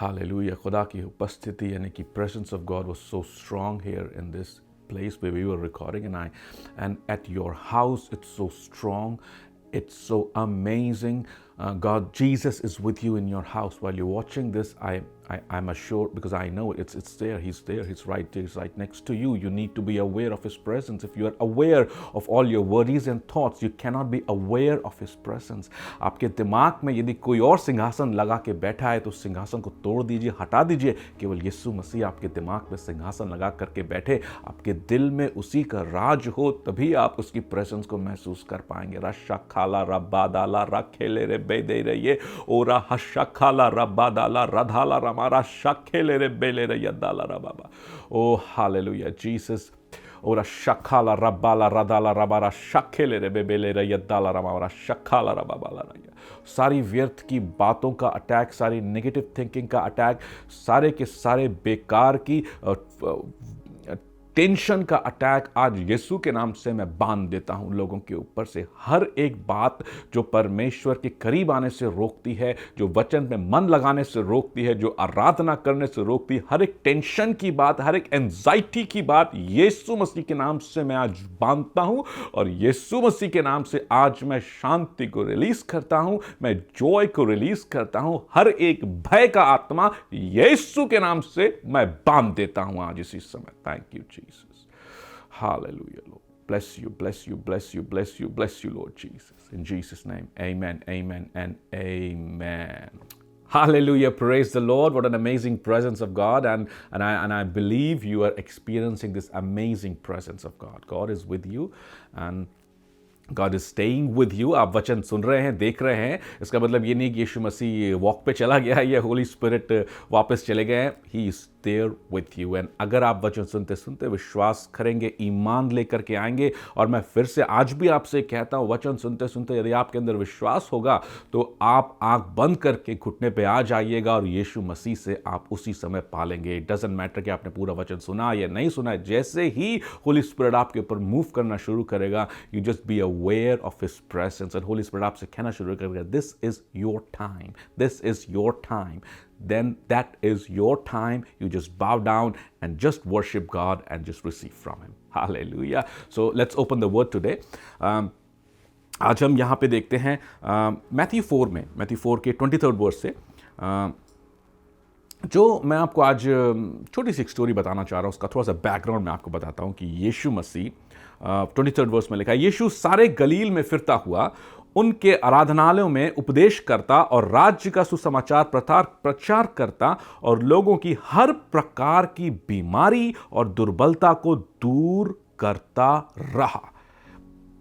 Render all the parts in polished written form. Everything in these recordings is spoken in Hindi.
हालेलुया। खुदा की उपस्थिति यानी कि presence of God was so strong here in this place where we were recording, and at your house it's so strong, it's so amazing. God, Jesus is with you in your house while you're watching this. I'm assured, because I know it's there. He's there. He's right there. He's right next to you. You need to be aware of His presence. If you are aware of all your worries and thoughts, you cannot be aware of His presence. आपके दिमाग में यदि कोई और सिंहासन लगा के बैठा है तो सिंहासन को तोड़ दीजिए, हटा दीजिए। केवल यीशु मसीह आपके दिमाग में सिंहासन लगा करके बैठे, आपके दिल में उसी का राज हो, तभी आप उसकी प्रेजेंस को महसूस कर पाएंगे। रशा खाला रब्बा दाला रखेले रे बेदे रे ये ओरा हशा खाला रब्बा दाला रधाला रमारा शखेले रे बेले रे यदाला रबाबा। ओ हालेलुया जीसस। ओरा शखाला रब्बाला रदाला रबारा शखेले रे बेले रे यदाला रमारा शखाला रबाबाला रया। सारी व्यर्थ की बातों का अटैक, सारी नेगेटिव थिंकिंग का अटैक, सारे के सारे बेकार की टेंशन का अटैक आज यीशु के नाम से मैं बांध देता हूं लोगों के ऊपर से। हर एक बात जो परमेश्वर के करीब आने से रोकती है, जो वचन में मन लगाने से रोकती है, जो आराधना करने से रोकती है, हर एक टेंशन की बात, हर एक एंजाइटी की बात यीशु मसीह के नाम से मैं आज बांधता हूं। और यीशु मसीह के नाम से आज मैं शांति को रिलीज करता हूं, मैं जॉय को रिलीज करता हूं। हर एक भय का आत्मा यीशु के नाम से मैं बांध देता हूं आज इसी समय। Thank you Jesus. Hallelujah, Lord. Bless you, bless you, bless you, bless you, bless you, Lord Jesus. In Jesus' name, amen, amen, and amen. Hallelujah, praise the Lord. What an amazing presence of God. And I believe you are experiencing this amazing presence of God. God is with you and God is staying with you. आप वचन सुन रहे हैं, देख रहे हैं, इसका मतलब ये नहीं कि यीशु मसीह वॉक पे चला गया या होली स्पिरिट वापस चले गए हैं। He is there with you. And अगर आप वचन सुनते सुनते विश्वास करेंगे, ईमान लेकर के आएंगे, और मैं फिर से आज भी आपसे कहता हूँ, वचन सुनते सुनते यदि आपके अंदर विश्वास होगा तो आप आंख बंद करके घुटने पे आ जाइएगा और यीशु मसीह से आप उसी समय पालेंगे। इट डजंट मैटर कि आपने पूरा वचन सुना या नहीं सुना, जैसे ही होली स्पिरिट आपके ऊपर मूव करना शुरू करेगा, you just be aware of His presence, and Holy Spirit आपसे कहना शुरू करेगा, this is your time, this is your time, then that is your time. You just bow down and just worship God and just receive from Him. Hallelujah. So let's open the word today. आज हम यहाँ पे देखते हैं मैथ्यू 4 के 23rd वर्स से, जो मैं आपको आज छोटी सी एक स्टोरी बताना चाह रहा हूँ। उसका थोड़ा सा बैकग्राउंड मैं आपको बताता हूँ कि यीशु मसीह 23rd वर्स में लिखा है, यीशु सारे गलील में फिरता हुआ उनके आराधनालयों में उपदेश करता और राज्य का सुसमाचार प्रचार करता और लोगों की हर प्रकार की बीमारी और दुर्बलता को दूर करता रहा।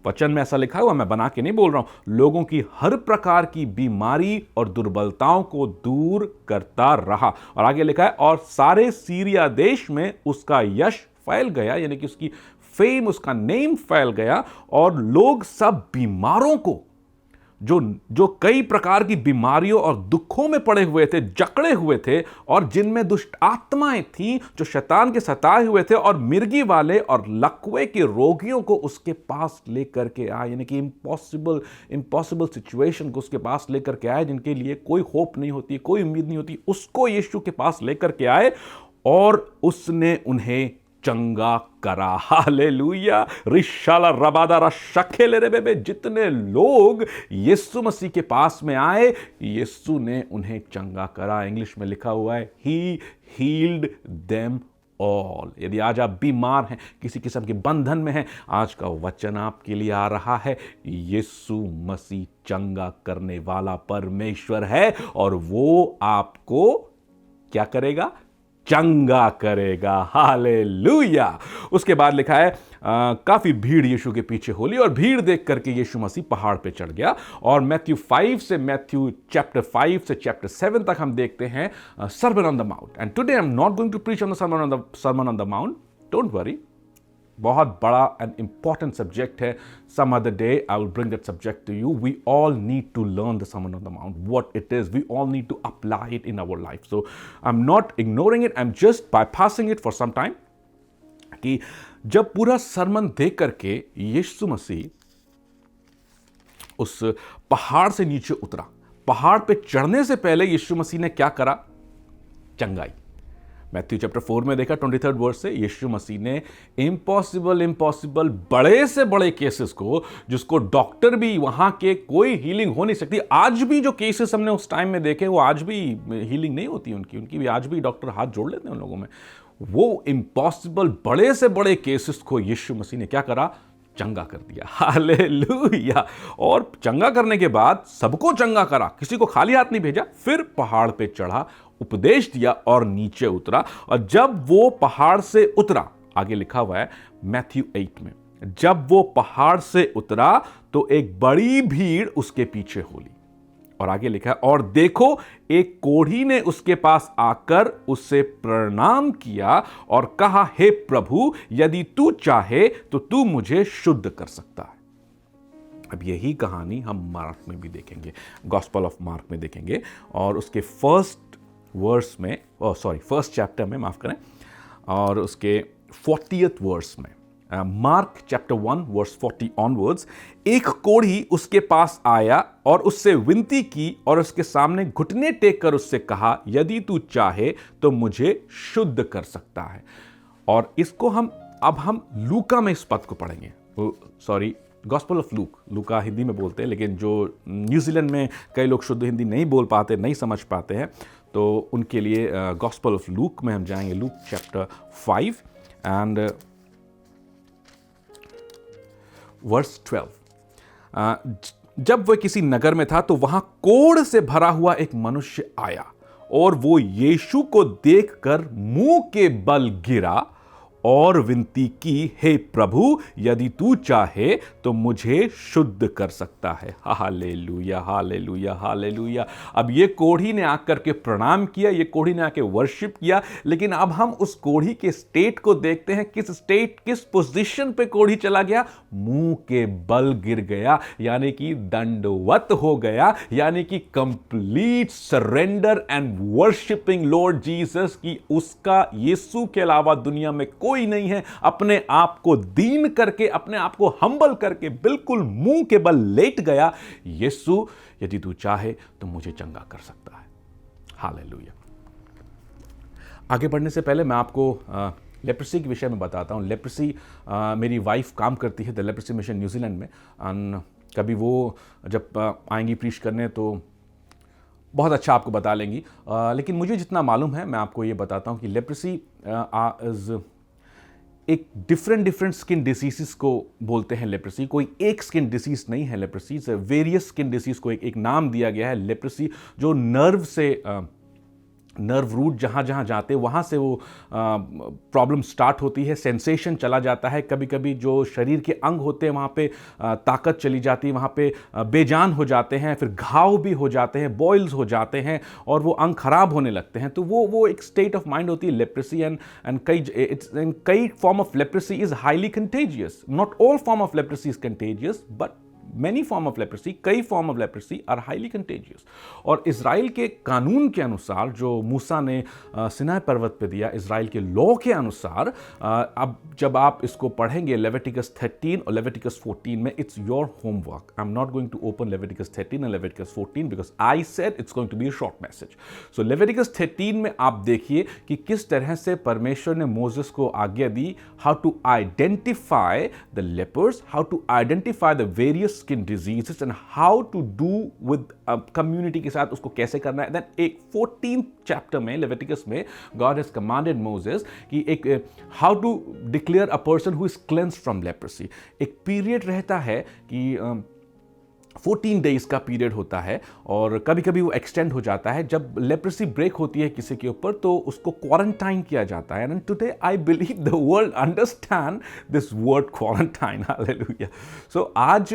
वचन में ऐसा लिखा हुआ, मैं बना के नहीं बोल रहा हूं। लोगों की हर प्रकार की बीमारी और दुर्बलताओं को दूर करता रहा। और आगे लिखा है, और सारे सीरिया देश में उसका यश फैल गया, यानी कि उसकी फेम, उसका नेम फैल गया, और लोग सब बीमारों को, जो कई प्रकार की बीमारियों और दुखों में पड़े हुए थे, जकड़े हुए थे, और जिनमें दुष्ट आत्माएं थीं, जो शैतान के सताए हुए थे, और मिर्गी वाले और लकवे के रोगियों को उसके पास लेकर के आए, यानी कि इम्पॉसिबल सिचुएशन को उसके पास लेकर के आए, जिनके लिए कोई होप नहीं होती, कोई उम्मीद नहीं होती, उसको यीशु के पास लेकर के आए और उसने उन्हें चंगा करा। हालेलुया। रिशाला रबादा रशखेले रे बेबे। जितने लोग यीशु मसीह के पास में आए, यीशु ने उन्हें चंगा करा। इंग्लिश में लिखा हुआ है, ही हील्ड देम ऑल। यदि आज आप बीमार हैं, किसी किस्म के बंधन में हैं, आज का वचन आपके लिए आ रहा है। यीशु मसीह चंगा करने वाला परमेश्वर है, और वो आपको क्या करेगा? चंगा करेगा। हालेलुया। उसके बाद लिखा है, काफी भीड़ यीशु के पीछे होली, और भीड़ देख करके यीशु मसीह पहाड़ पे चढ़ गया। और मैथ्यू चैप्टर 5 से चैप्टर 7 तक हम देखते हैं Sermon on the Mount. And today I am not going to preach on the Sermon on the Mount, don't worry. बहुत बड़ा एंड इंपॉर्टेंट सब्जेक्ट है। Some other day I will bring that subject to you. We all need to learn the Sermon on the Mount, what it is. We all need to apply it in our life. So I'm not ignoring it, I'm just bypassing it for some time. कि जब पूरा सरमन देख करके यीशु मसीह उस पहाड़ से नीचे उतरा, पहाड़ पे चढ़ने से पहले यीशु मसीह ने क्या करा? चंगाई। मैथ्यू चैप्टर 4 में देखा 23rd वर्स से यीशु मसीह ने इम्पॉसिबल बड़े से बड़े केसेस को, जिसको डॉक्टर भी वहां के कोई हीलिंग हो नहीं सकती, आज भी जो केसेस हमने उस टाइम में देखे वो आज भी हीलिंग नहीं होती उनकी भी आज भी डॉक्टर हाथ जोड़ लेते हैं उन लोगों में। वो इम्पॉसिबल बड़े से बड़े केसेस को यीशु मसीह ने क्या करा? चंगा कर दिया। हालेलुया। और चंगा करने के बाद सबको चंगा करा, किसी को खाली हाथ नहीं भेजा। फिर पहाड़ पे चढ़ा, उपदेश दिया और नीचे उतरा। और जब वो पहाड़ से उतरा, आगे लिखा हुआ है मैथ्यू 8 में, जब वो पहाड़ से उतरा तो एक बड़ी भीड़ उसके पीछे हो ली। और आगे लिखा है, और देखो एक कोढ़ी ने उसके पास आकर उससे प्रणाम किया और कहा, हे प्रभु, यदि तू चाहे तो तू मुझे शुद्ध कर सकता है। अब यही कहानी हम मार्क में भी देखेंगे, गॉस्पेल ऑफ मार्क में देखेंगे। और उसके फर्स्ट चैप्टर में, माफ करें, और उसके 40th वर्स में, मार्क चैप्टर 1 वर्स 40 ऑनवर्ड्स, एक कोढ़ी उसके पास आया और उससे विनती की और उसके सामने घुटने टेक कर उससे कहा, यदि तू चाहे तो मुझे शुद्ध कर सकता है। और इसको हम लूका में इस पद को पढ़ेंगे, गॉस्पेल ऑफ लूका हिंदी में बोलते हैं, लेकिन जो न्यूजीलैंड में कई लोग शुद्ध हिंदी नहीं बोल पाते, नहीं समझ पाते हैं, तो उनके लिए गॉस्पेल ऑफ लूक में हम जाएंगे, लूक चैप्टर 5 एंड वर्स 12। जब वह किसी नगर में था तो वहां कोढ़ से भरा हुआ एक मनुष्य आया और वो यीशु को देखकर मुंह के बल गिरा और विनती की, हे प्रभु, यदि तू चाहे तो मुझे शुद्ध कर सकता है। Hallelujah, hallelujah, hallelujah. अब ये कोढ़ी ने आकर के प्रणाम किया, ये कोढ़ी ने आके वर्शिप किया, लेकिन अब हम उस कोढ़ी के स्टेट को देखते हैं। किस पोजीशन पे कोढ़ी चला गया? मुंह के बल गिर गया, यानी कि दंडवत हो गया, यानी कि complete surrender and worshipping Lord Jesus की उसका यीशु के अलावा दुनिया में कोई नहीं है। अपने आप को दीन करके, अपने आप को हम्बल करके बिल्कुल मुंह के बल लेट गया, यीशु, यदि तू चाहे तो मुझे चंगा कर सकता है। हालेलुया। आगे बढ़ने से पहले मैं आपको लेप्रेसी के विषय में बताता हूं। लेप्रेसी, मेरी वाइफ काम करती है द लेप्रेसी मिशन न्यूजीलैंड में। कभी वो जब आएंगी प्रीच करने तो बहुत अच्छा आपको बता लेंगी, लेकिन मुझे जितना मालूम है मैं आपको ये बताता हूं कि लेप्रेसी इज एक डिफरेंट स्किन डिसीज़ को बोलते हैं लेप्रेसी। कोई एक स्किन डिसीज नहीं है लेप्रेसी, वेरियस स्किन डिसीज को एक नाम दिया गया है लेप्रेसी, जो नर्व रूट जहाँ जहाँ जाते वहाँ से वो प्रॉब्लम स्टार्ट होती है, सेंसेशन चला जाता है। कभी कभी जो शरीर के अंग होते हैं वहाँ पे ताकत चली जाती है, वहाँ पे बेजान हो जाते हैं, फिर घाव भी हो जाते हैं, बॉयल्स हो जाते हैं और वो अंग खराब होने लगते हैं। तो वो एक स्टेट ऑफ माइंड होती है लेप्रेसी। एंड कई form of leprosy is highly contagious. Not all form of leprosy is contagious, but Many form of leprosy, कई form of leprosy are highly contagious. और इजराइल के कानून के अनुसार जो मूसा ने सिनाई पर्वत पे दिया, इजराइल के लॉ के अनुसार, अब जब आप इसको पढ़ेंगे लेविटिकस 13 और लेविटिकस 14 में, it's your homework. I am not going to open Leviticus 13 and Leviticus 14 because I said it's going to be a short message. So Leviticus 13 में आप देखिए कि किस तरह से परमेश्वर ने मोसेस को आज्ञा दी, how to identify the lepers, how to identify the various skin diseases and how to do with community के साथ उसको कैसे करना है। देन एक 14th चैप्टर में लेविटिकस में गॉड हैज कमांडेड मोसेस कि एक how to declare a person who is cleansed from leprosy. एक पीरियड रहता है कि 14 डेज का पीरियड होता है और कभी कभी वो एक्सटेंड हो जाता है। जब लेप्रेसी ब्रेक होती है किसी के ऊपर तो उसको क्वारंटाइन किया जाता है। And today I believe the world understand this word quarantine. Hallelujah. So आज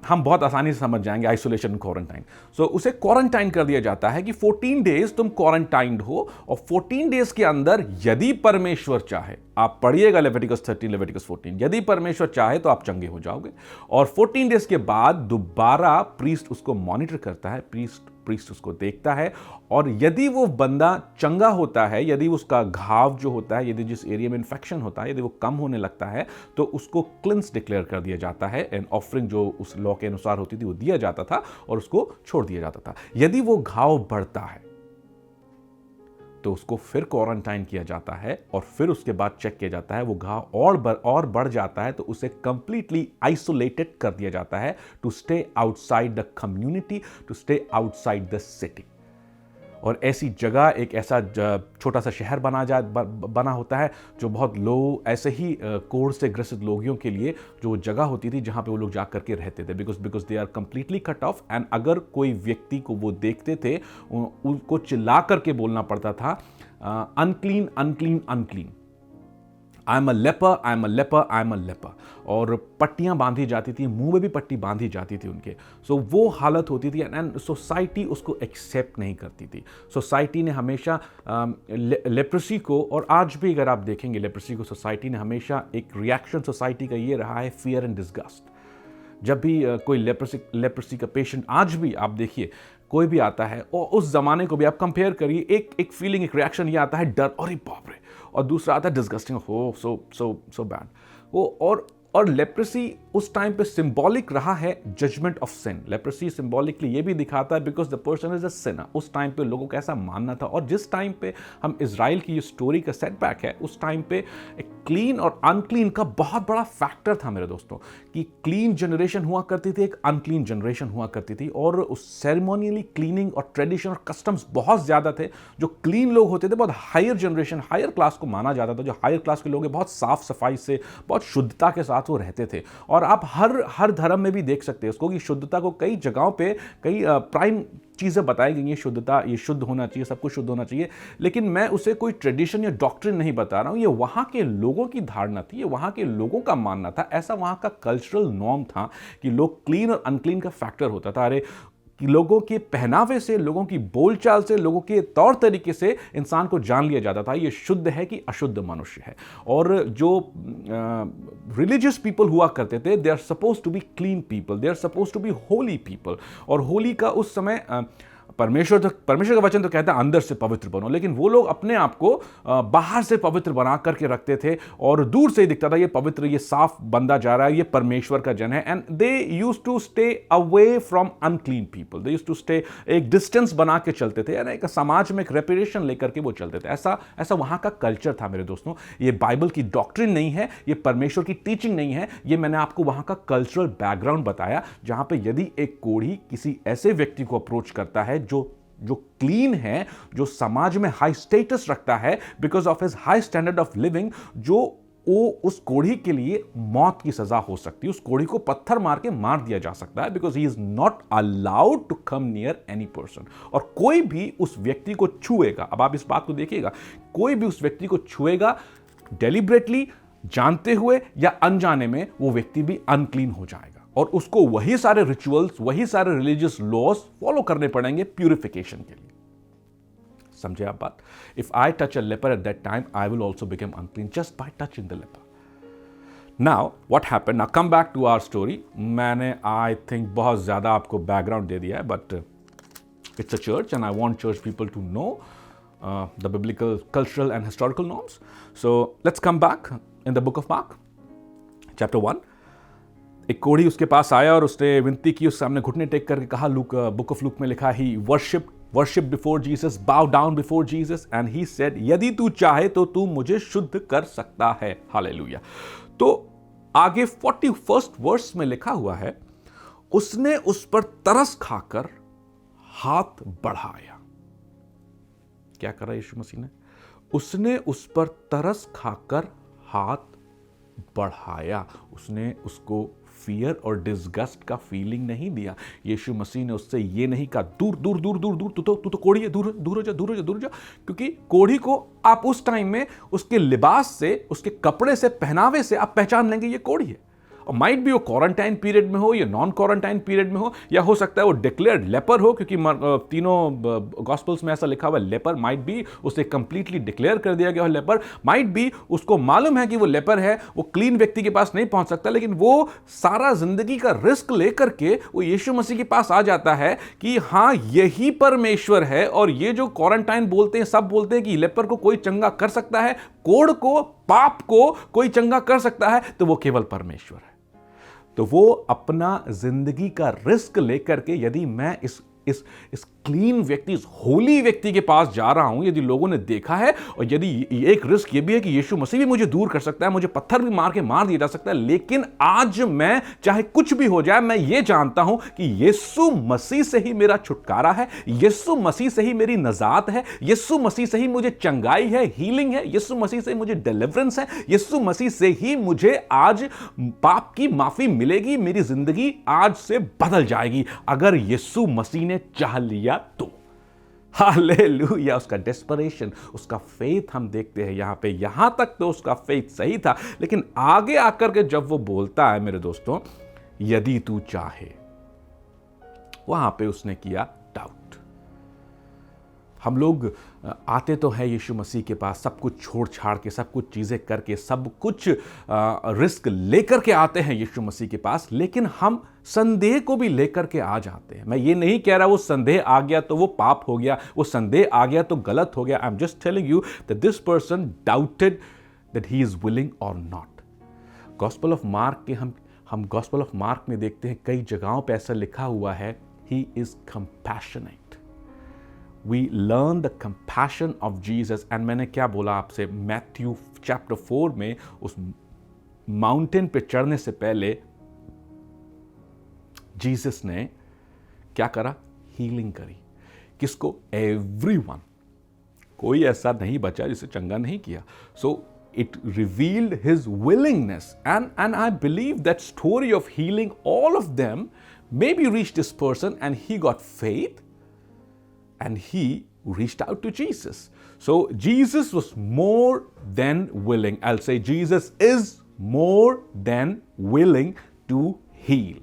हम बहुत आसानी से समझ जाएंगे आइसोलेशन क्वारंटाइन। सो उसे क्वारंटाइन कर दिया जाता है कि 14 डेज तुम क्वारंटाइंड हो और 14 डेज के अंदर यदि परमेश्वर चाहे, आप पढ़िएगा लेविटिकस 13 लेविटिकस 14, यदि परमेश्वर चाहे तो आप चंगे हो जाओगे। और 14 डेज के बाद दोबारा प्रीस्ट उसको मॉनिटर करता है, प्रीस्ट उसको देखता है और यदि वो बंदा चंगा होता है, यदि उसका घाव जो होता है, यदि जिस एरिया में इन्फेक्शन होता है, यदि वो कम होने लगता है तो उसको क्लिंस डिक्लेयर कर दिया जाता है। एंड ऑफरिंग जो उस लॉ के अनुसार होती थी वो दिया जाता था और उसको छोड़ दिया जाता था। यदि वो घाव बढ़ता है तो उसको फिर क्वारंटाइन किया जाता है और फिर उसके बाद चेक किया जाता है, वो घाव और बढ़ जाता है तो उसे कंप्लीटली आइसोलेटेड कर दिया जाता है to stay outside the community, to stay outside the city. और ऐसी जगह एक ऐसा छोटा सा शहर बना होता है जो बहुत लो ऐसे ही कोढ़ से ग्रसित लोगों के लिए जो जगह होती थी जहाँ पे वो लोग जा करके रहते थे, because they are completely cut off. And अगर कोई व्यक्ति को वो देखते थे उनको चिल्ला करके बोलना पड़ता था unclean unclean unclean, I am a leper, I am a leper, I am a leper. और पट्टियां बांधी जाती थी, मुंह में भी पट्टी बांधी जाती थी उनके। सो वो हालत होती थी एंड सोसाइटी उसको एक्सेप्ट नहीं करती थी। सोसाइटी ने हमेशा लेप्रेसी को, और आज भी अगर आप देखेंगे लेप्रेसी को, सोसाइटी ने हमेशा एक रिएक्शन सोसाइटी का ये रहा है फियर एंड डिस्गस्ट। जब भी कोई लेप्रेसी का पेशेंट, आज भी आप देखिए कोई भी आता है और उस जमाने को भी आप कंपेयर करिए, एक फीलिंग, एक रिएक्शन ये आता है डर, अरे बाप रे, और दूसरा आता है डिस्गस्टिंग, हो सो बैड वो। और लेप्रेसी उस टाइम पे सिंबॉलिक रहा है judgement of sin. Leprosy symbolically ये भी दिखाता है because the person is a sinner. उस टाइम पे लोगों को ऐसा मानना था। और जिस टाइम पे हम इजराइल की ये स्टोरी का सेटबैक है, उस टाइम पे एक क्लीन और अनक्लीन का बहुत बड़ा फैक्टर था मेरे दोस्तों, कि क्लीन जनरेशन हुआ करती थी, एक अनक्लीन जनरेशन हुआ करती थी। और उस सेरेमोनियली क्लीनिंग और ट्रेडिशन और कस्टम्स बहुत ज़्यादा थे। जो क्लीन लोग होते थे, बहुत हायर जनरेशन, हायर क्लास को माना जाता था। जो हायर क्लास के लोग हैं, बहुत साफ सफाई से, बहुत शुद्धता के साथ वो रहते थे। और आप हर धर्म में भी देख सकते हैं उसको, कि शुद्धता को कई जगहों पे कई प्राइम चीज़ें बताई गई हैं। शुद्धता, ये शुद्ध होना चाहिए, सब कुछ शुद्ध होना चाहिए। लेकिन मैं उसे कोई ट्रेडिशन या डॉक्ट्रिन नहीं बता रहा हूँ, ये वहाँ के लोगों की धारणा थी, ये वहाँ के लोगों का मानना था। ऐसा वहाँ का कल्चरल नॉर्म था कि लोग क्लीन और अनक्लीन का फैक्टर होता था। अरे कि लोगों के पहनावे से, लोगों की बोलचाल से, लोगों के तौर तरीके से इंसान को जान लिया जाता था ये शुद्ध है कि अशुद्ध मनुष्य है। और जो रिलीजियस पीपल हुआ करते थे, they are suppose to be clean people, they are suppose to be holy people. और होली का उस समय परमेश्वर का वचन तो कहता है अंदर से पवित्र बनो, लेकिन वो लोग अपने आप को बाहर से पवित्र बना करके रखते थे। और दूर से ही दिखता था ये पवित्र, ये साफ बंदा जा रहा है, ये परमेश्वर का जन है। And they use to stay away from unclean people, they use to stay, एक डिस्टेंस बना के चलते थे, एक समाज में एक रेपुटेशन लेकर के वो चलते थे। ऐसा वहां का कल्चर था मेरे दोस्तों। ये बाइबल की डॉक्ट्रिन नहीं है, ये परमेश्वर की टीचिंग नहीं है, ये मैंने आपको वहां का कल्चरल बैकग्राउंड बताया, जहां पे यदि एक कोढ़ी किसी ऐसे व्यक्ति को अप्रोच करता है जो क्लीन है, जो समाज में हाई स्टेटस रखता है because of his high standard of living, जो वो उस कोढ़ी के लिए मौत की सजा हो सकती है। उस कोढ़ी को पत्थर मार के मार दिया जा सकता है because he is not allowed to come near any person. और कोई भी उस व्यक्ति को छुएगा, अब आप इस बात को देखिएगा, कोई भी उस व्यक्ति को छुएगा डेलिब्रेटली, जानते हुए या अनजाने में, वो व्यक्ति भी अनक्लीन हो जाएगा। और उसको वही सारे रिचुअल्स, वही सारे रिलीजियस लॉज फॉलो करने पड़ेंगे प्यूरिफिकेशन के लिए। समझे आप बात? If I touch a leper at that time, I will also become unclean just by touching the leper. Now what happened? Now come back to our story. मैंने आई थिंक बहुत ज्यादा आपको बैकग्राउंड दे दिया है, but it's a church and I want church people to know the biblical, cultural and historical norms. So let's come back in the book of Mark chapter 1। एक कोढ़ी उसके पास आया और उसने विनती की, उस सामने घुटने टेक करके कहा, बुक ऑफ लूक में लिखा, he worship before Jesus, bow down before Jesus and he said, यदि तू चाहे तो तू मुझे शुद्ध कर सकता है। हालेलुया। तो आगे 41st वर्स में लिखा हुआ है, उसने उस पर तरस खाकर हाथ बढ़ाया। क्या करा यीशु मसीह ने? उसने उस पर तरस खाकर हाथ बढ़ाया। उसने उसको फियर और डिस्गस्ट का फीलिंग नहीं दिया। यीशु मसीह ने उससे ये नहीं कहा, दूर दूर दूर दूर दूर, तू तो कोढ़ी है, दूर दूर हो जा, दूर हो जा, दूर हो जा। क्योंकि कोढ़ी को आप उस टाइम में उसके लिबास से, उसके कपड़े से, पहनावे से आप पहचान लेंगे ये कोढ़ी है। और माइट भी वो क्वारंटाइन पीरियड में हो या नॉन क्वारंटाइन पीरियड में हो, या हो सकता है वो डिक्लेयर्ड लेपर हो, क्योंकि तीनों गॉस्पल्स में ऐसा लिखा हुआ है लेपर। माइट भी उसे कंप्लीटली डिक्लेयर कर दिया गया हो लेपर। माइट भी उसको मालूम है कि वो लेपर है, वो क्लीन व्यक्ति के पास नहीं पहुंच सकता, लेकिन वो सारा जिंदगी का रिस्क लेकर के वो यीशु मसीह के पास आ जाता है कि हाँ, यही परमेश्वर है। और ये जो क्वारंटाइन बोलते हैं, सब बोलते हैं कि लेपर को कोई चंगा कर सकता है, कोढ़ को, पाप को कोई चंगा कर सकता है, तो वो केवल परमेश्वर है। तो वो अपना जिंदगी का रिस्क लेकर के, यदि मैं इस क्लीन व्यक्ति, इस होली व्यक्ति के पास जा रहा हूं, यदि लोगों ने देखा है, और यदि एक रिस्क ये भी है कि यीशु मसीह भी मुझे दूर कर सकता है, मुझे पत्थर भी मार दिया जा सकता है, लेकिन आज मैं चाहे कुछ भी हो जाए, मैं ये जानता हूं कि यीशु मसीह से ही मेरा छुटकारा है, यीशु मसीह से ही मेरी नजात है, यीशु मसीह से ही मुझे चंगाई है, हीलिंग है, यीशु मसीह से मुझे डिलीवरेंस है, यीशु मसीह से ही मुझे आज पाप की माफी मिलेगी, मेरी जिंदगी आज से बदल जाएगी अगर यीशु मसीह ने चाह लिया तो। हालेलुया। उसका डेस्परेशन, उसका फेथ हम देखते हैं यहां पे। यहां तक तो उसका फेथ सही था, लेकिन आगे आकर के जब वो बोलता है मेरे दोस्तों, यदि तू चाहे, वहां पे उसने किया डाउट। हम लोग आते तो है यीशु मसीह के पास, सब कुछ छोड़ छाड़ के, सब कुछ चीज़ें करके, सब कुछ रिस्क लेकर के आते हैं यीशु मसीह के पास, लेकिन हम संदेह को भी लेकर के आ जाते हैं। मैं ये नहीं कह रहा वो संदेह आ गया तो वो पाप हो गया, वो संदेह आ गया तो गलत हो गया। I am just telling you that this person doubted that he is willing और नॉट। गॉस्पेल ऑफ मार्क के हम गॉस्पेल ऑफ मार्क में देखते हैं कई जगहों पे ऐसा लिखा हुआ है, he is compassionate. We learn the compassion of Jesus, and मैंने क्या बोला आपसे, मैथ्यू चैप्टर 4 में उस माउंटेन पे चढ़ने से पहले जीसस ने क्या करा? हीलिंग करी। किसको? एवरीवन। कोई ऐसा नहीं बचा जिसे चंगा नहीं किया। सो it revealed his willingness, and I believe that story of healing all of them maybe reached this person, and he got faith and he reached out to Jesus. So Jesus was more than willing. I'll say Jesus is more than willing to heal.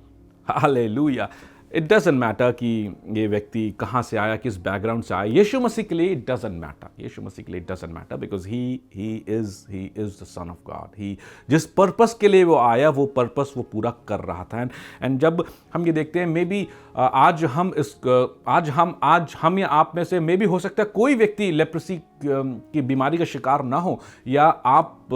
Hallelujah. It doesn't matter कि ये व्यक्ति कहाँ से आया, किस बैकग्राउंड से आया। यीशु मसीह के लिए it doesn't matter. यीशु मसीह के लिए it doesn't matter because he is the son of God. जिस पर्पस के लिए वो आया, वो पर्पस वो पूरा कर रहा था। एंड जब हम ये देखते हैं, मे बी आज हम या आप में से मे बी हो सकता है कोई व्यक्ति लेप्रेसी की बीमारी का शिकार ना हो, या आप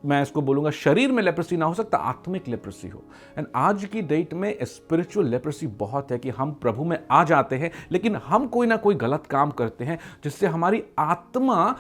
मैं इसको बोलूँगा शरीर में लेप्रेसी ना हो सकता, आत्मिक लेप्रेसी हो। एंड आज की डेट में स्पिरिचुअल लेप्रेसी बहुत है कि हम प्रभु में आ जाते हैं, लेकिन हम कोई ना कोई गलत काम करते हैं जिससे हमारी आत्मा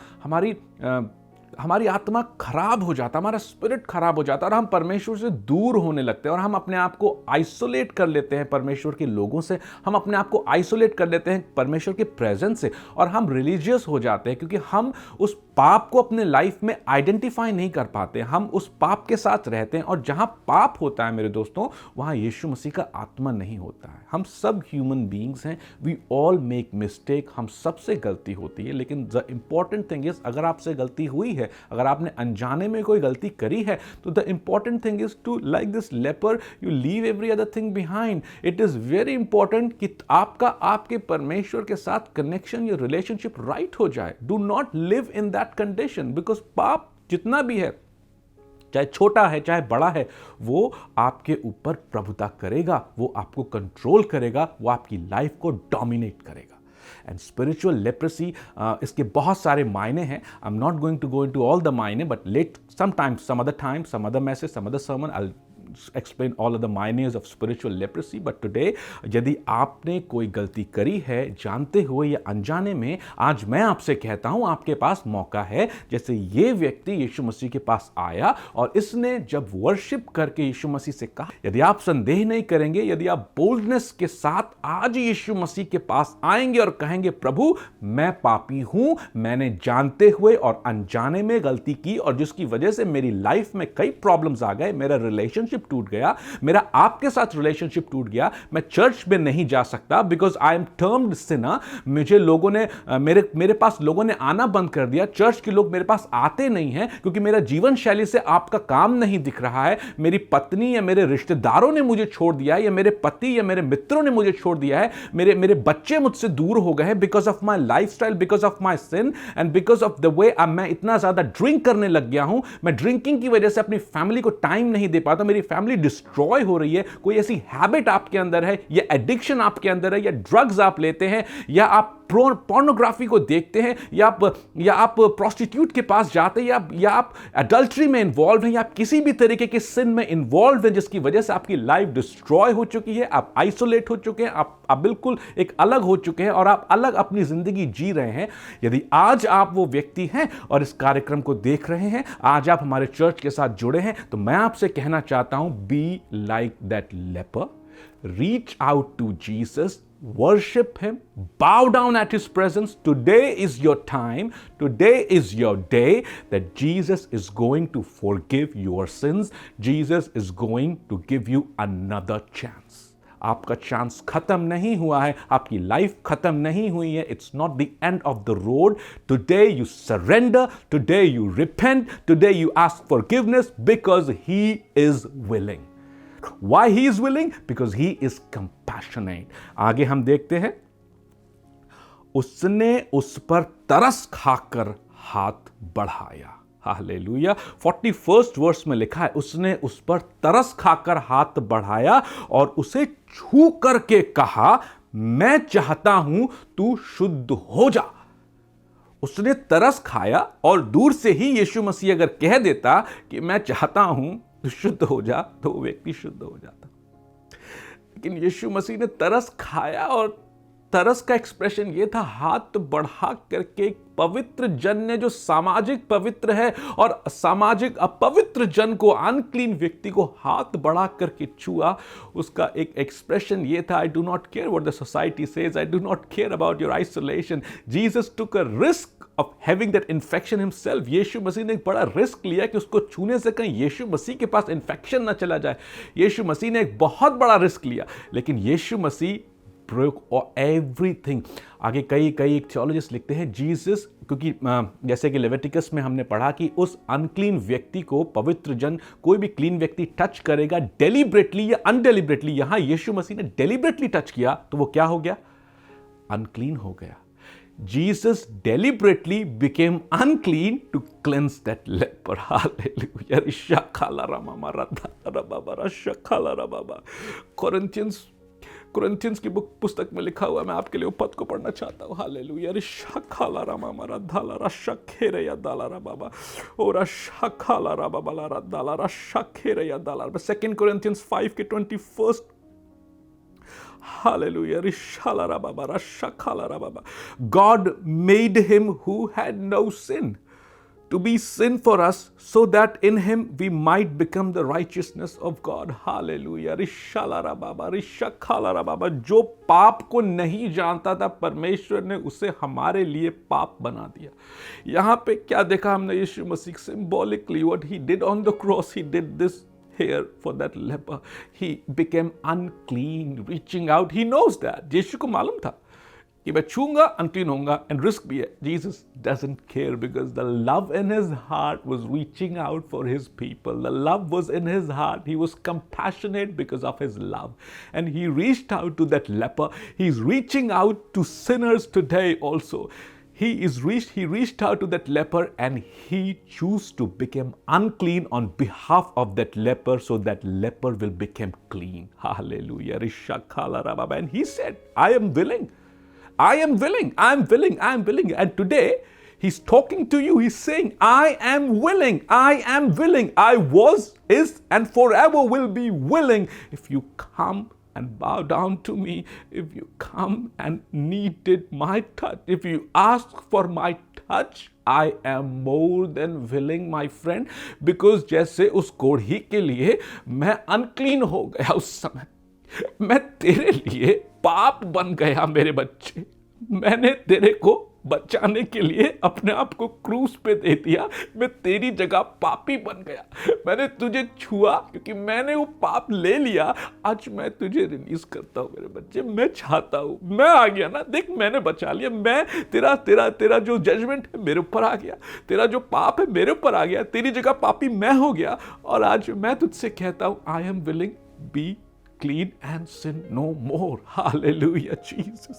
खराब हो जाता, हमारा स्पिरिट खराब हो जाता, और हम परमेश्वर से दूर होने लगते हैं, और हम अपने आप को आइसोलेट कर लेते हैं परमेश्वर के लोगों से, हम अपने आप को आइसोलेट कर लेते हैं परमेश्वर के प्रेजेंस से, और हम रिलीजियस हो जाते हैं क्योंकि हम उस पाप को अपने लाइफ में आइडेंटिफाई नहीं कर पाते, हम उस पाप के साथ रहते हैं। और जहां पाप होता है मेरे दोस्तों, वहां यीशु मसीह का आत्मा नहीं होता है। हम सब ह्यूमन बीइंग्स हैं, वी ऑल मेक मिस्टेक, हम सबसे गलती होती है, लेकिन द इंपॉर्टेंट थिंग इज, अगर आपसे गलती हुई है, अगर आपने अनजाने में कोई गलती करी है, तो the important thing is to, like this leper, you leave every other thing behind. It is very important कि आपका आपके परमेश्वर के साथ कनेक्शन या रिलेशनशिप राइट हो जाए। Do not live in that condition, because पाप जितना भी है, चाहे छोटा है चाहे बड़ा है, वो आपके ऊपर प्रभुता करेगा, वो आपको कंट्रोल करेगा, वो आपकी लाइफ को डोमिनेट करेगा। एंड स्पिरिचुअल लेप्रेसी, इसके बहुत सारे मायने हैं। I am not going to go into all the मायने, but let some other message, some other sermon, I'll explain all of the meanings of spiritual leprosy. But today, यदि आपने कोई गलती करी है जानते हुए या अनजाने में, आज मैं आपसे कहता हूं आपके पास मौका है। जैसे ये व्यक्ति यीशु मसीह के पास आया और इसने जब वर्शिप करके यीशु मसीह से कहा, यदि आप संदेह नहीं करेंगे, यदि आप बोल्डनेस के साथ आज यीशु मसीह के पास आएंगे और कहेंगे, प्रभु मैं पापी हूं, मैंने जानते हुए और अनजाने में गलती की, और जिसकी वजह से मेरी लाइफ में कई प्रॉब्लम्स आ गए, मेरा रिलेशनशिप टूट गया, मेरा आपके साथ रिलेशनशिप टूट गया, मैं चर्च में नहीं जा सकता because I am termed Sinner. मुझे लोगों ने मेरे पास लोगों ने आना बंद कर दिया, चर्च के लोग मेरे पास आते नहीं हैं क्योंकि मेरा जीवन शैली से आपका काम नहीं दिख रहा है। मेरी पत्नी या मेरे रिश्तेदारों ने मुझे छोड़ दिया है, या मेरे पति या मेरे मित्रों ने मुझे छोड़ दिया है, मेरे बच्चे मुझसे दूर हो गए हैं because of my lifestyle, because of my sin, and because of the way मैं इतना ज्यादा ड्रिंक करने लग गया हूं। मैं ड्रिंकिंग की वजह से अपनी फैमिली को टाइम नहीं दे पाता, मेरी फैमिली डिस्ट्रॉय हो रही है। कोई ऐसी हैबिट आपके अंदर है, या एडिक्शन आपके अंदर है, या ड्रग्स आप लेते हैं, या आप पोर्नोग्राफी को देखते हैं, या आप प्रोस्टिट्यूट के पास जाते हैं, या आप एडल्ट्री में इन्वॉल्व हैं, या आप किसी भी तरीके के सिन में इन्वॉल्व हैं जिसकी वजह से आपकी लाइफ डिस्ट्रॉय हो चुकी है, आप आइसोलेट हो चुके हैं, आप बिल्कुल एक अलग हो चुके हैं और आप अलग अपनी जिंदगी जी रहे हैं, यदि आज आप वो व्यक्ति हैं और इस कार्यक्रम को देख रहे हैं, आज आप हमारे चर्च के साथ जुड़े हैं, तो मैं आपसे कहना चाहता हूं, be like that leper, reach out to Jesus, worship him, bow down at his presence. Today is your time, today is your day that Jesus is going to forgive your sins. Jesus is going to give you another chance. आपका चांस खत्म नहीं हुआ है, आपकी लाइफ खत्म नहीं हुई है. It's not the end of the road. Today you surrender, today you repent, today you ask forgiveness because he is willing. Why he is willing? Because he is compassionate. आगे हम देखते हैं, उसने उस पर तरस खाकर हाथ बढ़ाया. हालेलुया. 41st वर्स में लिखा है, उसने उस पर तरस खाकर हाथ बढ़ाया और उसे छू करके कहा, मैं चाहता हूं तू शुद्ध हो जा. उसने तरस खाया और दूर से ही यीशु मसीह अगर कह देता कि मैं चाहता हूं तो शुद्ध हो जा, तो वो व्यक्ति शुद्ध हो जाता. लेकिन यीशु मसीह ने तरस खाया, और तरस का एक्सप्रेशन ये था, हाथ बढ़ा करके पवित्र जन ने, जो सामाजिक पवित्र है और सामाजिक अपवित्र जन को, अनक्लीन व्यक्ति को हाथ बढ़ा करके छुआ. उसका एक एक्सप्रेशन ये था, I do not care what the society says, I do not care about your isolation. Jesus took a risk of having that infection himself. यीशु मसीह ने एक बड़ा रिस्क लिया कि उसको छूने से कहीं यीशु मसीह के पास इन्फेक्शन ना चला जाए. यीशु मसीह ने एक बहुत बड़ा रिस्क लिया, लेकिन यीशु मसीह broke everything. आगे कई थियोलॉजिस्ट लिखते हैं, जीसस, क्योंकि जैसे कि लेविटिकस में हमने पढ़ा कि उस अनक्लीन व्यक्ति को पवित्र जन, कोई भी क्लीन व्यक्ति टच करेगा डेलिबरेटली या अनडेलिबरेटली. यहां यीशु मसीह ने डेलिबरेटली टच किया, तो वो क्या हो गया? अनक्लीन हो गया. Jesus deliberately became unclean to cleanse that leper. Hallelujah. Corinthians की पुस्तक में लिखा हुआ, मैं आपके लिए पद को पढ़ना चाहता हूँ. हालेलुया. Second Corinthians 5 के 21st. Hallelujah. God made him who had no sin to be sin for us, so that in him we might become the righteousness of God. Hallelujah. जो पाप को नहीं जानता था, परमेश्वर ने उसे हमारे लिए पाप बना दिया. यहां पे क्या देखा हमने यीशु मसीह? Symbolically what he did on the cross, he did this here for that leper. He became unclean, reaching out. He knows that. यीशु को मालूम था कि मैं छूंगा अनक्लीन होऊंगा, एंड रिस्क भी है. Jesus doesn't care because the love in his heart was reaching out for his people. The love was in his heart. He was compassionate because of his love, and he reached out to that leper. He's reaching out to sinners today also. He reached out to that leper, and he chose to become unclean on behalf of that leper, so that leper will become clean. Hallelujah. And he said, I am willing. And today he's talking to you. He's saying, I am willing. I was, is, and forever will be willing if you come and bow down to me, if you come and needed my touch, if you ask for my touch, I am more than willing, my friend. Because जैसे उस कोढ़ी के लिए मैं अनक्लीन हो गया उस समय, मैं तेरे लिए पाप बन गया. मेरे बच्चे, मैंने तेरे को बचाने के लिए अपने आप को क्रूस पे दे दिया. मैं तेरी जगह पापी बन गया. मैंने तुझे छुआ क्योंकि मैंने वो पाप ले लिया. आज मैं तुझे रिलीज करता हूं मेरे बच्चे. मैं चाहता हूं, मैं आ गया ना, देख मैंने बचा लिया. मैं तेरा जो जजमेंट है मेरे ऊपर आ गया, तेरा जो पाप है मेरे ऊपर आ गया, तेरी जगह पापी मैं हो गया. और आज मैं तुझसे कहता हूं, I am willing, be clean and sin no more. Hallelujah, Jesus.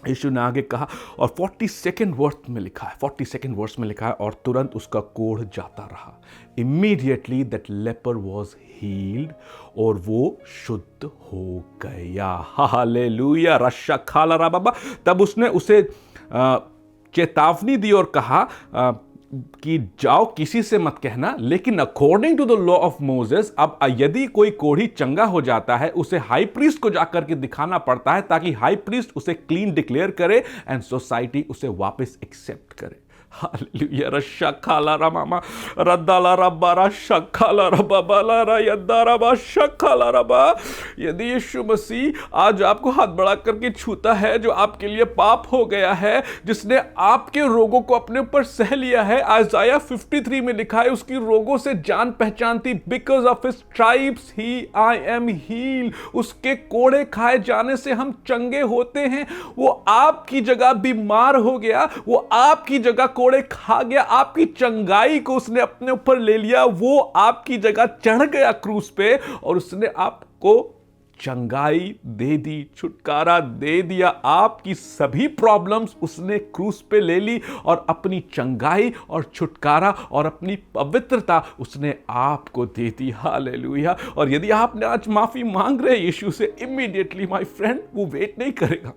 यीशु ने आगे कहा और 42nd वर्स में लिखा है, 42nd वर्स में लिखा है, और तुरंत उसका कोढ़ जाता रहा। Immediately that leper was healed, और वो शुद्ध हो गया। हालेलुया, रशा खाला रा बाबा। तब उसने उसे चेतावनी दी और कहा कि जाओ, किसी से मत कहना, लेकिन according to the law of Moses, अब यदि कोई कोढ़ी चंगा हो जाता है, उसे हाई प्रीस्ट को जाकर के दिखाना पड़ता है, ताकि हाई प्रीस्ट उसे क्लीन डिक्लेयर करे एंड सोसाइटी उसे वापस एक्सेप्ट करे। हालेलुया, रशा खाला रा मामा रद्दाला रब्बा रशा खाला रब्बा बाला रा यद्दा रबा शखाला रबा। यदि यीशु मसीह आज आपको हाथ बढ़ा करके छूता है, जो आपके लिए पाप हो गया है, जिसने आपके रोगों को अपने ऊपर सह लिया है, आइज़ाया 53 में लिखा है, उसकी रोगों से जान पहचान थी, बिकॉज ऑफ हिज स्ट्राइप्स ही आई एम हील। उसके कोड़े खाए जाने से हम चंगे होते हैं। वो आपकी जगह बीमार हो गया, वो आपकी जगह कोड़े खा गया, आपकी चंगाई को उसने अपने ऊपर ले लिया, वो आपकी जगह चढ़ गया क्रूस पे, और उसने आपको चंगाई दे दी, छुटकारा दे दिया। आपकी सभी प्रॉब्लम्स उसने क्रूस पे ले ली, और अपनी चंगाई और छुटकारा और अपनी पवित्रता उसने आपको दे दी। हालेलुया। और यदि आपने आज माफी मांग रहे हैं यीशु से, इमीडिएटली माय फ्रेंड, वो वेट नहीं करेगा।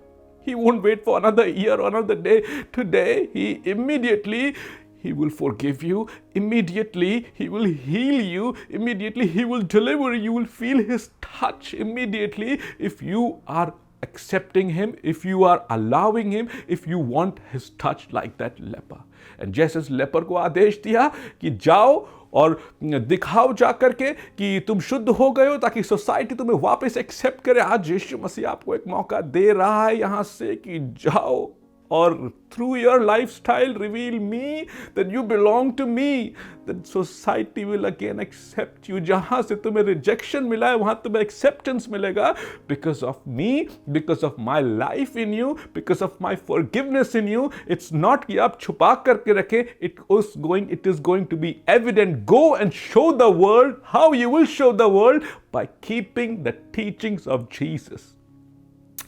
He won't wait for another year or another day. Today, he will forgive you. Immediately, he will heal you. Immediately, he will deliver you. You will feel his touch immediately if you are accepting him, if you are allowing him, if you want his touch like that leper. And जैसे इस लेपर को आदेश दिया कि जाओ और दिखाओ जाकर के कि तुम शुद्ध हो गए हो, ताकि सोसाइटी तुम्हें वापस एक्सेप्ट करे, आज यीशु मसीह आपको एक मौका दे रहा है यहां से कि जाओ और through your lifestyle reveal me that you belong to me, that society will again accept you. जहां से तुम्हें rejection मिला है, वहां तुम्हें acceptance मिलेगा, because of me, because of my life in you, because of my forgiveness in you. It's not कि आप छुपा करके रखें, it is going to be evident. Go and show the world. How you will show the world? By keeping the teachings of Jesus.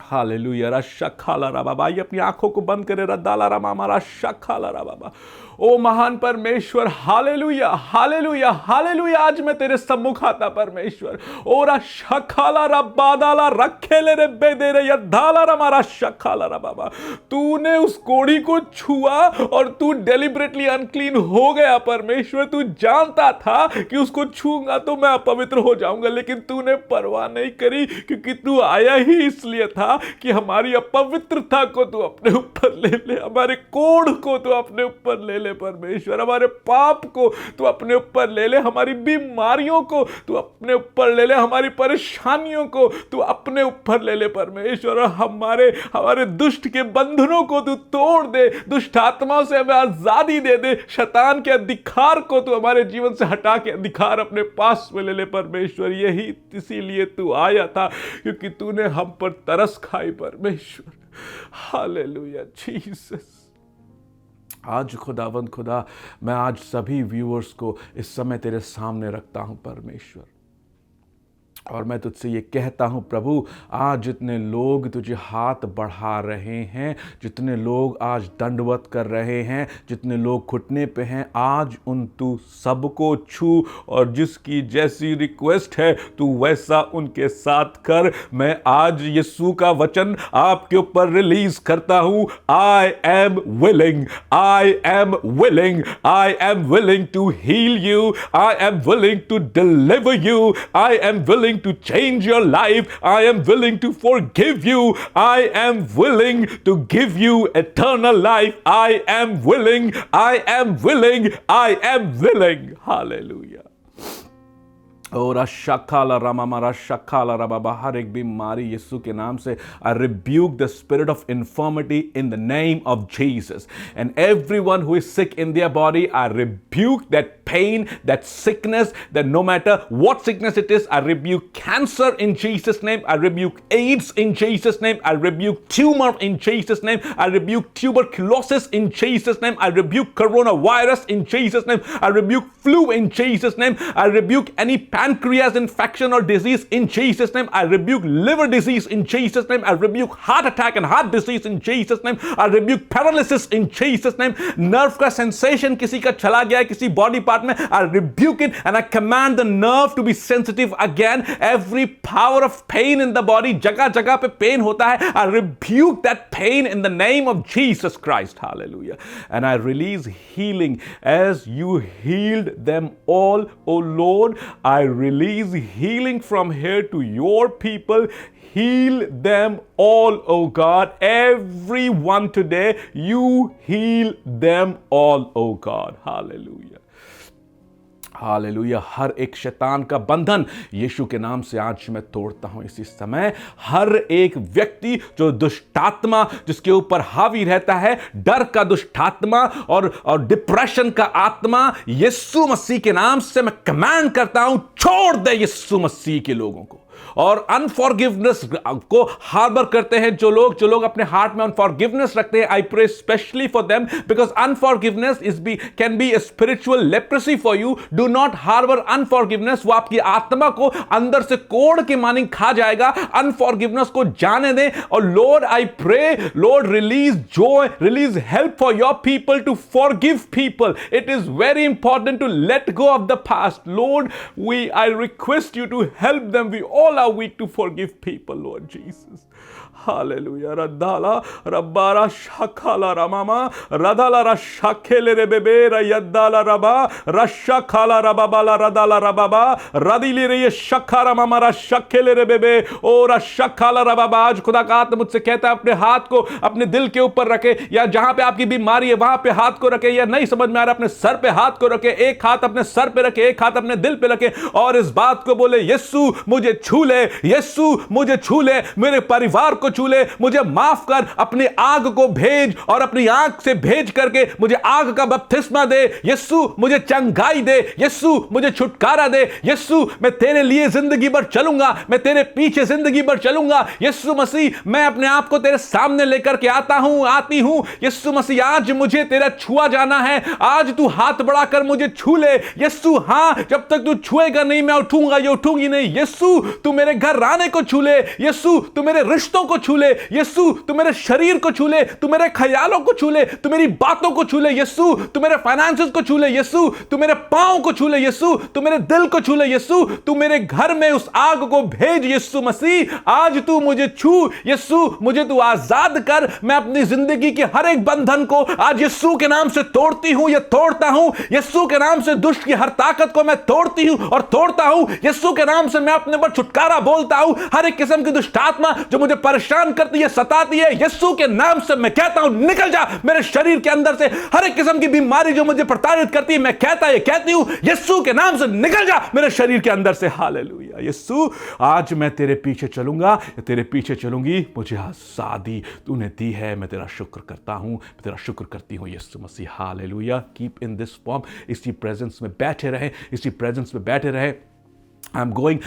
Hallelujah, रशा खाला रा बाबा। ये अपनी आंखों को बंद करे, रद्दाला रा मामा रशा खाला रा बाबा। ओ महान परमेश्वर, हालेलुया हालेलुया हालेलुया, आज मैं तेरे सम्मुख आता परमेश्वर। ओ रशा खाला रा बादाला रखेले रे बेदे रे यद्दाला रा मारा शखाला रा बाबा। तूने उस कोढ़ी को छुआ और तू डेलिबरेटली अनक्लीन हो गया परमेश्वर। तू जानता था कि उसको छूंगा तो मैं अपवित्र हो जाऊंगा, लेकिन तूने परवाह नहीं करी, क्योंकि तू आया ही इसलिए था कि हमारी अपवित्रता को तू अपने ऊपर ले ले, हमारे कोढ़ को तू अपने ऊपर ले ले परमेश्वर, हमारे पाप को तू अपने ऊपर ले ले, हमारी बीमारियों को तू अपने ऊपर ले ले, हमारी परेशानियों को तू अपने ऊपर ले ले परमेश्वर, और हमारे दुष्ट के बंधनों को तू तोड़ दे, दुष्ट आत्माओं से हमें आजादी दे दे, शैतान के अधिकार को तू हमारे जीवन से हटा के अधिकार अपने पास में ले ले परमेश्वर। यही इसीलिए तू आया था, क्योंकि तूने हम पर तरस खाई परमेश्वर। Hallelujah Jesus. आज खुदावंद खुदा, मैं आज सभी व्यूअर्स को इस समय तेरे सामने रखता हूं परमेश्वर, और मैं तुझसे ये कहता हूँ प्रभु, आज जितने लोग तुझे हाथ बढ़ा रहे हैं, जितने लोग आज दंडवत कर रहे हैं, जितने लोग घुटने पे हैं, आज उन तू सबको छू, और जिसकी जैसी रिक्वेस्ट है तू वैसा उनके साथ कर। मैं आज यीशु का वचन आपके ऊपर रिलीज करता हूँ। I am willing, I am willing, I am willing to heal you, I am willing to deliver you, I am willing to change your life. I am willing to forgive you. I am willing to give you eternal life. I am willing. I am willing. I am willing. Hallelujah. और शखाला रामामारा शखाला राबाबा, हर एक बीमारी यीशु के नाम से I rebuke the spirit of infirmity in the name of Jesus, and everyone who is sick in their body, I rebuke that pain, that sickness, that no matter what sickness it is, I rebuke cancer in Jesus' name, I rebuke AIDS in Jesus' name, I rebuke tumor in Jesus' name, I rebuke tuberculosis in Jesus' name, I rebuke coronavirus in Jesus' name, I rebuke flu in Jesus' name, I rebuke any pancreas infection or disease in Jesus' name. I rebuke liver disease in Jesus' name. I rebuke heart attack and heart disease in Jesus' name. I rebuke paralysis in Jesus' name. Nerve का sensation किसी का चला गया है किसी body part में, I rebuke it and I command the nerve to be sensitive again. Every power of pain in the body, जगह जगह पे pain होता है, I rebuke that pain in the name of Jesus Christ. Hallelujah. And I release healing as you healed them all, oh Lord. I release healing from here to your people. Heal them all, oh God. Everyone today, you heal them all, oh God. Hallelujah. Hallelujah. हर एक शैतान का बंधन यीशु के नाम से आज मैं तोड़ता हूं इसी समय। हर एक व्यक्ति जो दुष्टात्मा जिसके ऊपर हावी रहता है, डर का दुष्टात्मा और डिप्रेशन का आत्मा, यीशु मसीह के नाम से मैं कमांड करता हूं, छोड़ दे यीशु मसीह के लोगों को। और अनफॉरगिवनेस को हार्बर करते हैं जो लोग अपने हार्ट में अनफॉरगिवनेस रखते हैं, I pray specially for them because unforgiveness can be a spiritual leprosy for you. Do not harbour unforgiveness, वो आपकी आत्मा को अंदर से कोड़ के मानिंग खा जाएगा। अनफॉरगिवनेस को जाने दें। और Lord I pray, Lord release joy, release help for your people to forgive people. It is very important to let go of the past. Lord I request you to help them. We all are weak to forgive people, Lord Jesus. Hallelujah. Radala Rabbara Shakala Ramama Radala Rashakele Rebebe Rayadala Rabba Rashakala Rababala Radala Rababa Radili Re Shakara Mama Rashakele Rebebe O Rashakala Rababa। आज खुदा का आत्मा मुझसे कहता है अपने हाथ को अपने दिल के ऊपर रखे, या जहां पे आपकी बीमारी है वहां पे हाथ को रखे, या नहीं समझ में आ रहा अपने सर पे हाथ को रखे। एक हाथ अपने सर पे रखे, एक हाथ अपने दिल पे रखे और इस बात को बोले, यीशु मुझे छू ले, यीशु मुझे छू ले, मेरे परिवार को छू ले, मुझे माफ कर, अपनी आग को भेज और अपनी आंख से भेज करके मुझे आग का बपतिस्मा दे। यीशु मुझे चंगाई दे, यीशु मुझे छुटकारा दे। यीशु मैं तेरे लिए जिंदगी भर चलूंगा, मैं तेरे पीछे जिंदगी भर चलूंगा। यीशु मसीह मैं अपने आप को तेरे सामने लेकर के आता हूं, आती हूं। यीशु मसीह आज मुझे तेरा छुआ जाना है, आज तू हाथ बढ़ाकर मुझे छू ले। यीशु हां, जब तक तू छुएगा नहीं मैं उठूंगा, ये उठूंगी नहीं। यीशु तू मेरे घर आने को छू ले, यीशु तू मेरे रिश्तों को छू ले, यीशु तू मेरे शरीर को छू ले, तू मेरे ख्यालों को छू ले, तू मेरी बातों को छू ले। यीशु तू मेरे फाइनेंसेस को छू ले, यीशु तू मेरे पांव को छू ले, यीशु तू मेरे दिल को छू ले, यीशु तू मेरे घर में उस आग को भेज। यीशु मसीह आज तू मुझे छू, यीशु मुझे तू आजाद कर। मैं अपनी जिंदगी के हर एक बंधन को आज यीशु के नाम से तोड़ती हूं, ये तोड़ता हूं। यीशु के नाम से दुष्ट की हर ताकत को मैं तोड़ती हूं और तोड़ता हूं। यीशु के नाम से मैं अपने पर छुटकारा बोलता हूं। हर एक किस्म की दुष्ट आत्मा जो मुझे परेशान करती है, सताती है, यीशु के नाम से मैं कहता हूं निकल जा मेरे शरीर के अंदर से। हर एक किस्म की बीमारी जो मुझे प्रताड़ित करती है, मैं कहती हूं यीशु के नाम से निकल जा मेरे शरीर के अंदर से। हालेलुया। यीशु आज मैं तेरे पीछे चलूंगा, तेरे पीछे चलूंगी। मुझे आजादी तूने दी है, मैं तेरा शुक्र करता हूं, मैं तेरा शुक्र करती हूं यीशु मसीह। Hallelujah. Keep in this form, इसी प्रेजेंस में बैठे रहे, इसी प्रेजेंस में बैठे रहे। I'm going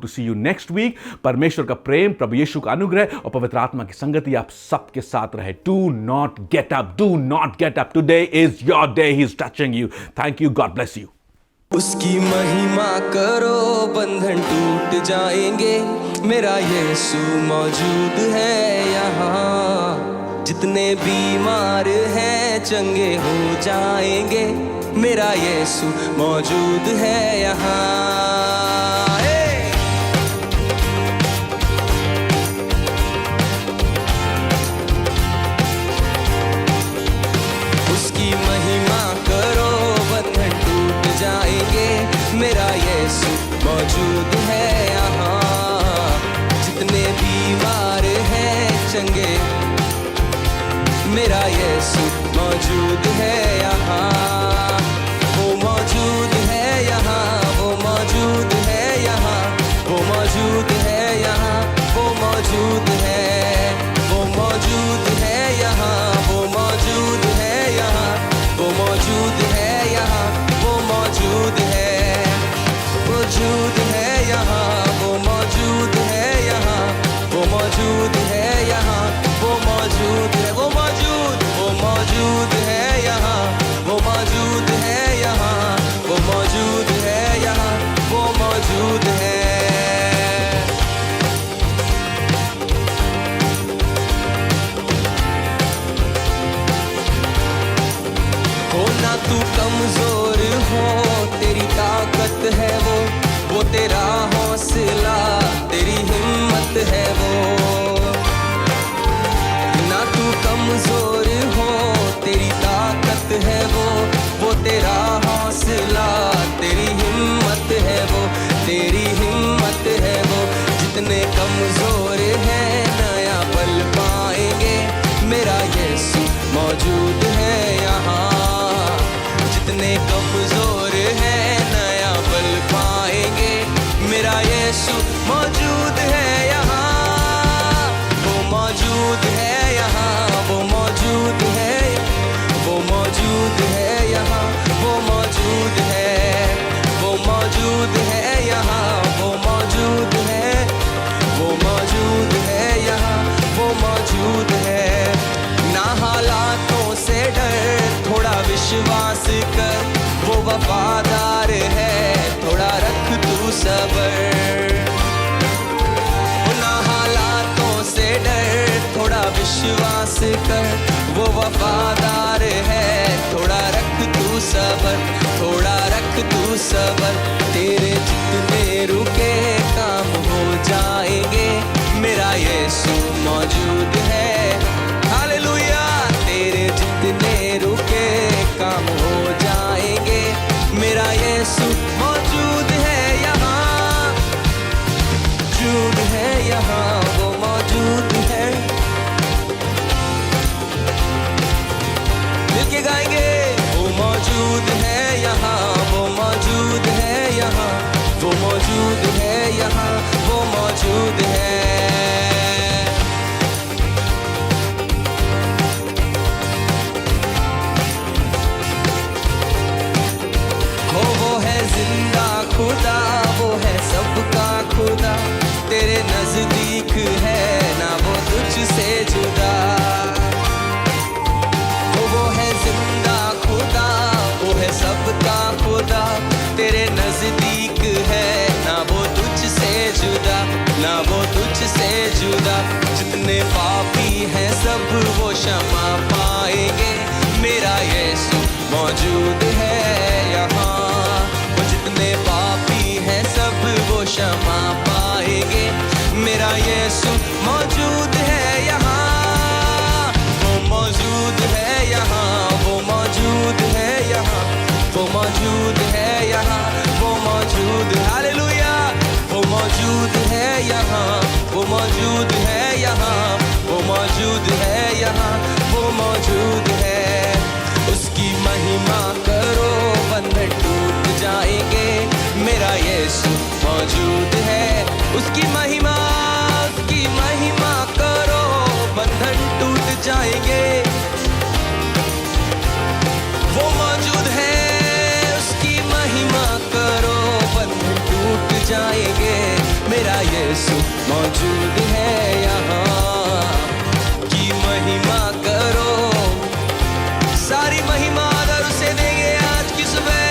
to see you next week. परमेश्वर का प्रेम, प्रभु यीशु का अनुग्रह और पवित्र आत्मा की संगति आप सबके साथ रहे। Do not get up. Do not get up. Today is your day. He is touching you. Thank you. God bless you. उसकी महिमा करो, बंधन टूट जाएंगे। मेरा यीशु मौजूद है यहाँ। जितने बीमार हैं चंगे हो जाएंगे। मेरा यीशु मौजूद है यहाँ। उसकी महिमा करो, बंधन टूट जाएंगे। मेरा यीशु मौजूद है यहाँ। जितने बीमार हैं चंगे, मेरा यीशु मौजूद है यहाँ। वो मौजूद है यहाँ, वो मौजूद है यहाँ, वो मौजूद है यहाँ, वो मौजूद है, वो मौजूद है यहाँ, वो मौजूद है यहाँ, वो मौजूद है यहाँ, वो मौजूद है, मौजूद है यहाँ, वो मौजूद है यहाँ, वो मौजूद है यहाँ, वो मौजूद है, वो मौजूद है यहाँ। ना तू कमजोर हो, तेरी ताकत है वो तेरा हौसला, तेरी हिम्मत है वो। ना तू कमजोर हो, तेरी ताकत है वो तेरा हौसला, तेरी हिम्मत है वो, तेरी हिम्मत है वो। जितने कमजोर हैं नया पल पाएंगे, मेरा यीशु मौजूद है यहाँ। जितने कमजोर हैं नया पल पाएंगे, मेरा यीशु मौजूद है यहाँ। वो मौजूद है यहाँ, वो मौजूद है, वो मौजूद है यहाँ, वो मौजूद है, वो मौजूद है यहाँ, वो मौजूद है, वो मौजूद है यहाँ, वो मौजूद है। ना हालातों से डर, थोड़ा विश्वास कर, वो वफादार है, थोड़ा रख तू सबर। ना हालातों से डर, थोड़ा विश्वास कर, वो वफादार है, थोड़ा रख तू सबर, थोड़ा रख तू सबर। तेरे जितने रुके काम हो जाएंगे, मेरा यीशु मौजूद है। हालेलुया। तेरे जितने रुके काम हो जाएंगे, मेरा यीशु मौजूद है यहाँ, मौजूद है यहाँ, वो मौजूद है। मिलके गाएंगे। वो मौजूद है यहाँ, वो मौजूद है यहाँ, वो मौजूद है यहाँ, वो मौजूद है। वो है जिंदा खुदा, वो है सबका खुदा, तेरे नजदीक है ना वो तुझसे जुदा। वो है जिंदा खुदा, वो है सबका खुदा, तेरे नजदीक है ना वो तुझसे जुदा, ना वो तुझसे जुदा। जितने पापी हैं सब वो क्षमा पाएंगे, मेरा यीशु मौजूद है यहाँ। वो जितने पापी हैं सब वो क्षमा पाएंगे, मेरा यीशु मौजूद है यहाँ। वो मौजूद है यहाँ, वो मौजूद है यहाँ, वो मौजूद है यहाँ, वो मौजूद। हालेलुया। वो मौजूद है यहाँ, वो मौजूद है यहाँ, वो मौजूद है यहाँ, वो मौजूद है। उसकी महिमा करो, बंधन टूट जाएंगे, मेरा यीशु मौजूद है। उसकी महिमा करो, बंधन टूट जाएंगे। वो मौजूद है, उसकी महिमा करो, बंधन टूट जाएंगे, मेरा यीशु मौजूद है यहाँ। की महिमा करो, सारी महिमा आदर उसे देंगे आज की सुबह।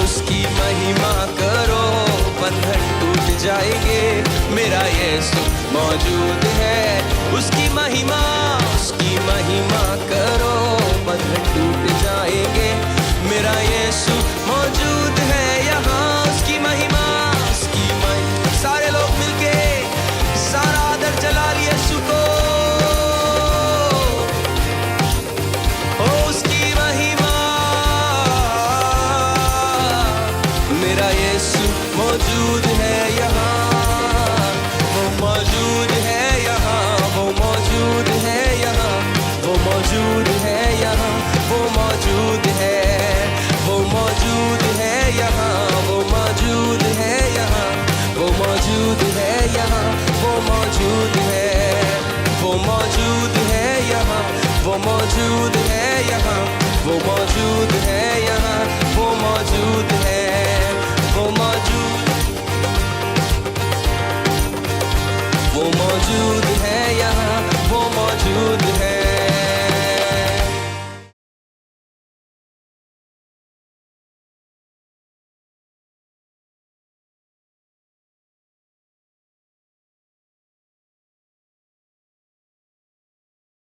उसकी महिमा करो, बंधन टूट जाएंगे, मेरा यीशु मौजूद